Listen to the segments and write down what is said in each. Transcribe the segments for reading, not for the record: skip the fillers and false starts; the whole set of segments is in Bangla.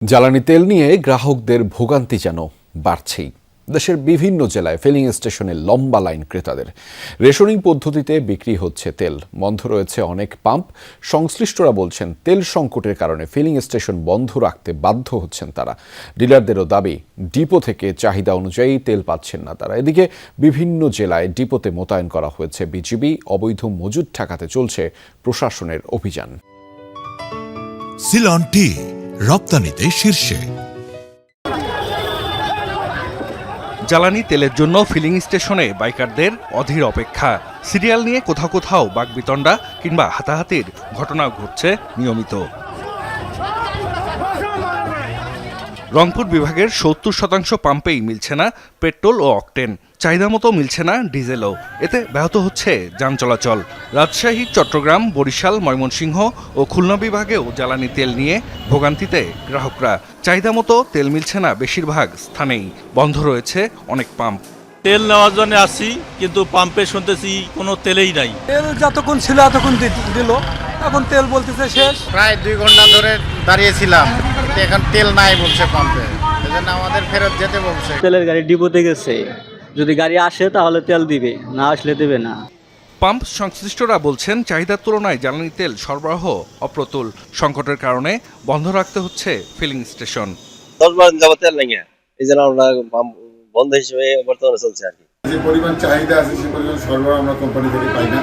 জ্বালানি তেল নিয়ে গ্রাহকদের ভোগান্তি যেন বাড়ছেই। দেশের বিভিন্ন জেলায় ফিলিং স্টেশনে লম্বা লাইন ক্রেতাদের। রেশনিং পদ্ধতিতে বিক্রি হচ্ছে তেল, বন্ধ রয়েছে অনেক পাম্প। সংশ্লিষ্টরা বলছেন তেল সংকটের কারণে ফিলিং স্টেশন বন্ধ রাখতে বাধ্য হচ্ছেন তারা। ডিলারদেরও দাবি, ডিপো থেকে চাহিদা অনুযায়ী তেল পাচ্ছেন না তারা। এদিকে বিভিন্ন জেলায় ডিপোতে মোতায়েন করা হয়েছে বিজিবি। অবৈধ মজুদ ঠেকাতে চলছে প্রশাসনের অভিযান। সিলন টি রপ্তানিতে শীর্ষে। জ্বালানি তেলের জন্য ফিলিং স্টেশনে বাইকারদের অধীর অপেক্ষা। সিরিয়াল নিয়ে কোথাও কোথাও বাকবিতণ্ডা কিংবা হাতাহাতির ঘটনাও ঘটছে নিয়মিত। রংপুর বিভাগের ৭০% পাম্পেই মিলছে না পেট্রোল ও অকটেন, চাহিদা মতো মিলছে না ডিজেলও। এতে ব্যাহত হচ্ছে যান চলাচল। রাজশাহী, চট্টগ্রাম, বরিশাল, ময়মনসিংহ ও খুলনা বিভাগেও জ্বালানি তেল নিয়ে ভোগান্তিতে গ্রাহকরা। চাহিদা মতো তেল মিলছে না বেশিরভাগ স্থানেই, বন্ধ রয়েছে অনেক পাম্প। তেল নেওয়ার জন্য আসছি, কিন্তু পাম্পে শুনতেছি কোনো তেলেই নাই। তেল যতক্ষণ ছিল এতক্ষণ দিল, এখন তেল বলতেছে শেষ। প্রায় 2 ঘন্টা ধরে দাঁড়িয়েছিলাম, এখন তেল নাই বলছে পাম্পে, এজন্য আমাদের ফেরত যেতে বলছে। তেলের গাড়ি ডিপোতে গেছে, যদি গাড়ি আসে তাহলে তেল দিবে, না আসলে দেবে না। পাম্প সংশ্লিষ্টরা বলছেন চাহিদার তুলনায় জ্বালানি তেল সরবরাহ অপ্রতুল। সংকটের কারণে বন্ধ রাখতে হচ্ছে ফিলিং স্টেশন। 10-12 দিন যাবত তেল নেই, এই জন্য আমরা বন্ধ হিসেবে বর্তমানে চলছে আর কি। যে পরিমাণ চাহিদা আছে সে পরিমাণ সরবরাহ আমরা কোম্পানি থেকে পাই না।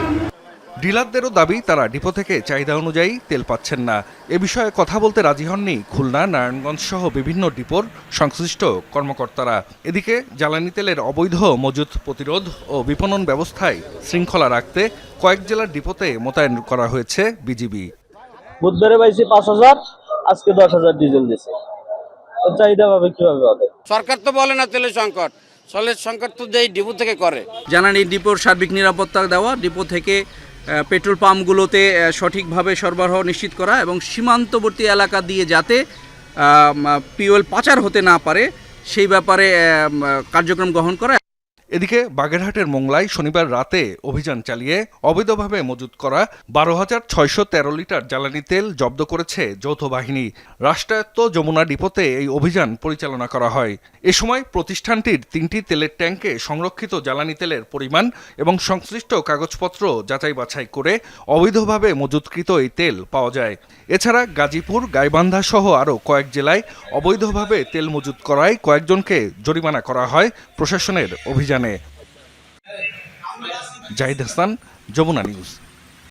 ডিলারদেরও দাবি, তারা ডিপো থেকে চাহিদা অনুযায়ী তেল পাচ্ছেন না। এ বিষয়ে কথা বলতে রাজি হননি খুলনা, নারায়ণগঞ্জ সহ বিভিন্ন ডিপোর সংশ্লিষ্ট কর্মকর্তারা। এদিকে জ্বালানি তেলের অবৈধ মজুত প্রতিরোধ ও বিপণন ব্যবস্থায় শৃঙ্খলা রাখতে কয়েক জেলার ডিপোতে মোতায়েন করা হয়েছে বিজিবি। বুধবারে পাইছি 5,000, আজকে 10,000 ডিজেল দিছে। চাহিদা পাবে কিভাবে হবে? সরকার তো বলে না তেলের সংকট, তেলের সংকট তো যেই ডিপো থেকে করে। জ্বালানি ডিপোর সার্বিক নিরাপত্তা দেওয়া, ডিপো থেকে পেট্রোল পাম্পগুলোতে সঠিকভাবে সরবরাহ নিশ্চিত করা এবং সীমান্তবর্তী এলাকা দিয়ে যাতে পিওএল পাচার হতে না পারে সেই ব্যাপারে কার্যক্রম গ্রহণ করা। এদিকে বাগেরহাটের মোংলায় শনিবার রাতে অভিযান চালিয়ে অবৈধভাবে মজুত করা 12,613 লিটার জ্বালানি তেল জব্দ করেছে যৌথ বাহিনী। রাষ্ট্রায়ত্ত যমুনা ডিপোতে এই অভিযান পরিচালনা করা হয়। এ সময় প্রতিষ্ঠানটির 3টি তেলের ট্যাঙ্কে সংরক্ষিত জ্বালানি তেলের পরিমাণ এবং সংশ্লিষ্ট কাগজপত্র যাচাই বাছাই করে অবৈধভাবে মজুতকৃত এই তেল পাওয়া যায়। এছাড়া গাজীপুর, গাইবান্ধা সহ আরও কয়েক জেলায় অবৈধভাবে তেল মজুত করায় কয়েকজনকে জরিমানা করা হয় প্রশাসনের অভিযানে। জাহিদ হাসান, যমুনা নিউজ।